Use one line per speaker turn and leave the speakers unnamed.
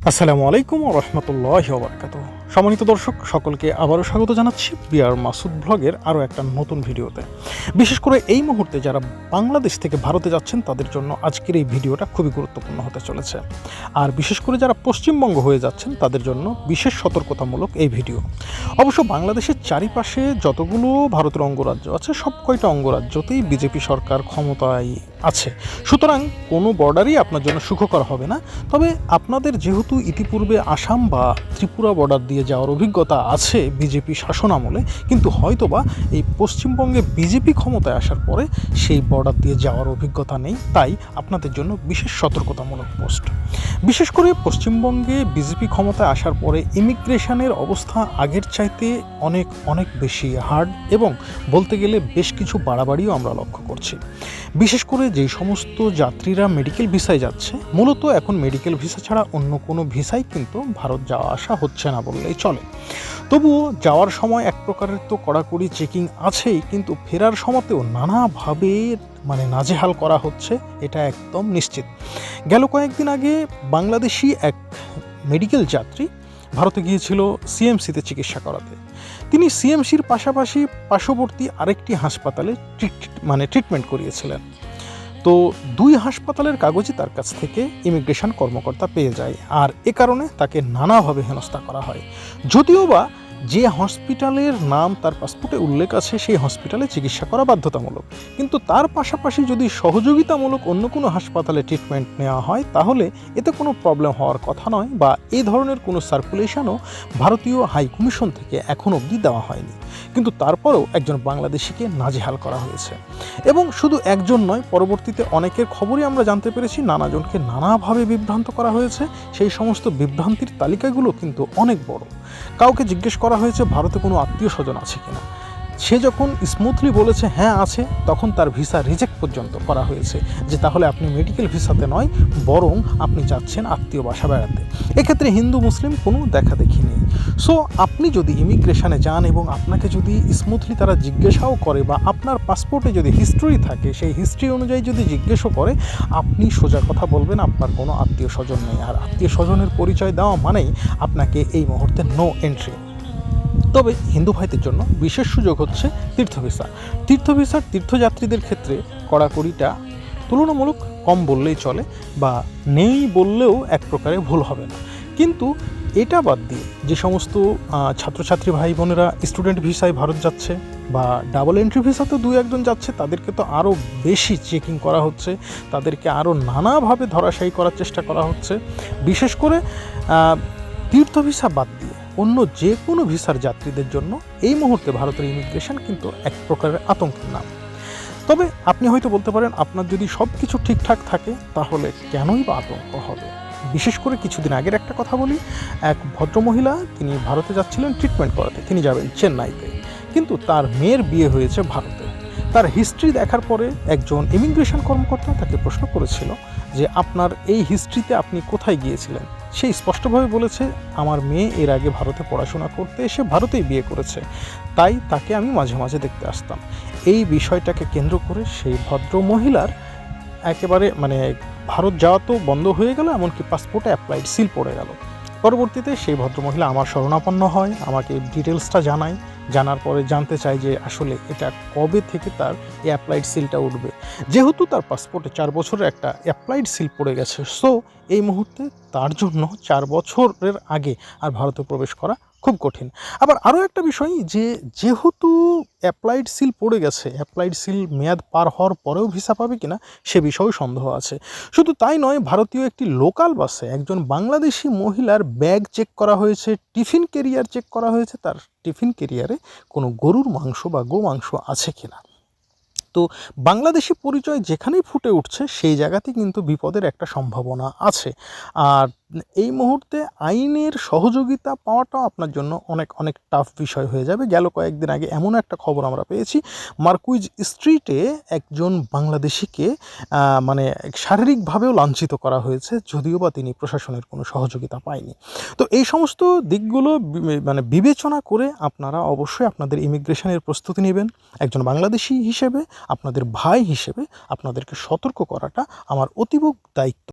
আসসালামু আলাইকুম ওয়া রাহমাতুল্লাহি ওয়া বারাকাতুহু। সম্মানিত দর্শক সকলকে আবারও স্বাগত জানাচ্ছি বিআর মাসুদ ব্লগের আরও একটা নতুন ভিডিওতে। বিশেষ করে এই মুহূর্তে যারা বাংলাদেশ থেকে ভারতে যাচ্ছেন তাদের জন্য আজকের এই ভিডিওটা খুবই গুরুত্বপূর্ণ হতে চলেছে। আর বিশেষ করে যারা পশ্চিমবঙ্গ হয়ে যাচ্ছেন তাদের জন্য বিশেষ সতর্কতামূলক এই ভিডিও। অবশ্য বাংলাদেশের চারিপাশে যতগুলো ভারতের অঙ্গরাজ্য আছে সব কয়টা অঙ্গরাজ্যতেই বিজেপি সরকার ক্ষমতায় আছে, সুতরাং কোনো বর্ডারই আপনার জন্য সুখকর হবে না। তবে আপনাদের যেহেতু ইতিপূর্বে আসাম বা ত্রিপুরা বর্ডার দিয়ে যাওয়ার অভিজ্ঞতা আছে বিজেপি শাসন আমলে, কিন্তু হয়তোবা এই পশ্চিমবঙ্গে বিজেপি ক্ষমতায় আসার পরে সেই বর্ডার দিয়ে যাওয়ার অভিজ্ঞতা নেই, তাই আপনাদের জন্য বিশেষ সতর্কতামূলক পোস্ট। বিশেষ করে পশ্চিমবঙ্গে বিজেপি ক্ষমতায় আসার পরে ইমিগ্রেশনের অবস্থা আগের চাইতে অনেক অনেক বেশি হার্ড এবং বলতে গেলে বেশ কিছু বাড়াবাড়িও আমরা লক্ষ্য করছি। বিশেষ করে যেই সমস্ত যাত্রীরা মেডিকেল ভিসায় যাচ্ছে, মূলত এখন মেডিকেল ভিসা ছাড়া অন্য কোনো ভিসাই কিন্তু ভারত যাওয়া আসা হচ্ছে না বললেই চলে। তবুও যাওয়ার সময় এক প্রকারের তো কড়াকড়ি চেকিং আছেই, কিন্তু ফেরার সময়তেও নানাভাবে নাজেহাল করা হচ্ছে, এটা একদম নিশ্চিত। গেল কয়েকদিন আগে বাংলাদেশি এক মেডিকেল যাত্রী ভারতে গিয়েছিল সিএমসিতে চিকিৎসা করাতে। তিনি সিএমসির পাশাপাশি পার্শ্ববর্তী আরেকটি হাসপাতালে ট্রিটমেন্ট করিয়েছিলেন। তো দুই হাসপাতালের কাগজই তার কাছ থেকে ইমিগ্রেশন কর্মকর্তা পেয়ে যায়, আর এ কারণে তাকে নানাভাবে হেনস্থা করা হয়। যদিও বা যে হসপিটালের নাম তার পাসপোর্টে উল্লেখ আছে সেই হসপিটালে চিকিৎসা করা বাধ্যতামূলক, কিন্তু তার পাশাপাশি যদি সহযোগিতামূলক অন্য কোনো হাসপাতালে ট্রিটমেন্ট নেওয়া হয় তাহলে এতে কোনো প্রবলেম হওয়ার কথা নয়, বা এই ধরনের কোনো সার্কুলেশনও ভারতীয় হাই কমিশন থেকে এখন অবধি দেওয়া হয়নি। কিন্তু তারপরেও একজন বাংলাদেশিকে নাজেহাল করা হয়েছে, এবং শুধু একজন নয়, পরবর্তীতে অনেকের খবরই আমরা জানতে পেরেছি নানাজনকে নানাভাবে বিভ্রান্ত করা হয়েছে। সেই সমস্ত বিভ্রান্তির তালিকাগুলো কিন্তু অনেক বড়। কাউকে জিজ্ঞেস করা হয়েছে ভারতে কোনো আত্মীয় স্বজন আছে কিনা, সে যখন স্মুথলি বলেছে হ্যাঁ আছে, তখন তার ভিসা রিজেক্ট পর্যন্ত করা হয়েছে, যে তাহলে আপনি মেডিকেল ভিসাতে নয় বরং আপনি যাচ্ছেন আত্মীয় বাসা বেড়াতে। এক্ষেত্রে হিন্দু মুসলিম কোনো দেখাদেখি নেই। সো আপনি যদি ইমিগ্রেশনে যান এবং আপনাকে যদি স্মুথলি তারা জিজ্ঞাসাও করে, বা আপনার পাসপোর্টে যদি হিস্ট্রি থাকে সেই হিস্ট্রি অনুযায়ী যদি জিজ্ঞেসও করে, আপনি সোজা কথা বলবেন আপনার কোনো আত্মীয় স্বজন নেই। আর আত্মীয় স্বজনের পরিচয় দেওয়া মানেই আপনাকে এই মুহূর্তে নো এন্ট্রি। তবে হিন্দু ভাইদের জন্য বিশেষ সুযোগ হচ্ছে তীর্থ ভিসা। তীর্থযাত্রীদের ক্ষেত্রে কড়াকড়িটা তুলনামূলক কম বললেই চলে, বা নেই বললেও এক প্রকারে ভুল হবে না। কিন্তু এটা বাদ দিয়ে যে সমস্ত ছাত্রছাত্রী ভাই বোনেরা স্টুডেন্ট ভিসায় ভারত যাচ্ছে বা ডাবল এন্ট্রি ভিসাতে দু একজন যাচ্ছে, তাদেরকে তো আরও বেশি চেকিং করা হচ্ছে, তাদেরকে আরও নানাভাবে ধরাশায়ী করার চেষ্টা করা হচ্ছে। বিশেষ করে তীর্থ ভিসা বাদ দিয়ে অন্য যে কোনো ভিসার যাত্রীদের জন্য এই মুহূর্তে ভারতের ইমিগ্রেশন কিন্তু এক প্রকারের আতঙ্কের নাম। তবে আপনি হয়তো বলতে পারেন, আপনার যদি সব কিছু ঠিকঠাক থাকে তাহলে কেনই বা আতঙ্ক হবে। বিশেষ করে কিছুদিন আগের একটা কথা বলি, এক ভদ্রমহিলা তিনি ভারতে যাচ্ছিলেন ট্রিটমেন্ট করাতে, তিনি যাবেন চেন্নাইতে, কিন্তু তার মেয়ের বিয়ে হয়েছে ভারতে। তার হিস্ট্রি দেখার পরে একজন ইমিগ্রেশন কর্মকর্তা তাকে প্রশ্ন করেছিল যে আপনার এই হিস্ট্রিতে আপনি কোথায় গিয়েছিলেন। সে স্পষ্টভাবে বলেছে, আমার মেয়ে এর আগে ভারতে পড়াশোনা করতে এসে ভারতেই বিয়ে করেছে, তাই তাকে আমি মাঝে মাঝে দেখতে আসতাম। এই বিষয়টাকে কেন্দ্র করে সেই ভদ্র মহিলার একেবারে ভারত যাওয়া তো বন্ধ হয়ে গেল, এমনকি পাসপোর্টে অ্যাপ্লাইড সিল পড়ে গেল। পরবর্তীতে সেই ভদ্রমহিলা আমার শরণাপন্ন হয়, আমাকে ডিটেলসটা জানায়। জানার পরে জানতে চাই যে আসলে এটা কবে থেকে তার এই অ্যাপ্লাইড সিলটা উঠবে। যেহেতু তার পাসপোর্টে 4 বছরের একটা অ্যাপ্লাইড সিল পড়ে গেছে, সো এই মুহূর্তে তার জন্য 4 বছরের আগে আর ভারতে প্রবেশ করা খুব কঠিন। আবার আরও একটা বিষয়, যে যেহেতু অ্যাপ্লাইড সিল পড়ে গেছে, অ্যাপ্লাইড সিল মেয়াদ পার হওয়ার পরেও ভিসা পাবে কিনা সে বিষয়েও সন্দেহ আছে। শুধু তাই নয়, ভারতীয় একটি লোকাল বাসে একজন বাংলাদেশি মহিলার ব্যাগ চেক করা হয়েছে, টিফিন ক্যারিয়ার চেক করা হয়েছে, তার টিফিন ক্যারিয়ারে কোনো গরুর মাংস বা গোমাংস আছে কিনা। তো বাংলাদেশি পরিচয় যেখানেই ফুটে উঠছে সেই জায়গাতে কিন্তু বিপদের একটা সম্ভাবনা আছে। আর এই মুহূর্তে আইনের সহযোগিতা পাওয়াটাও আপনার জন্য অনেক অনেক টাফ বিষয় হয়ে যাবে। গেল কয়েকদিন আগে এমন একটা খবর আমরা পেয়েছি, মার্কুইজ স্ট্রিটে একজন বাংলাদেশিকে শারীরিকভাবেও লাঞ্ছিত করা হয়েছে, যদিও বা তিনি প্রশাসনের কোনো সহযোগিতা পায়নি। তো এই সমস্ত দিকগুলো বিবেচনা করে আপনারা অবশ্যই আপনাদের ইমিগ্রেশনের প্রস্তুতি নেবেন। একজন বাংলাদেশি হিসেবে, আপনাদের ভাই হিসেবে আপনাদেরকে সতর্ক করাটা আমার অতীব দায়িত্ব।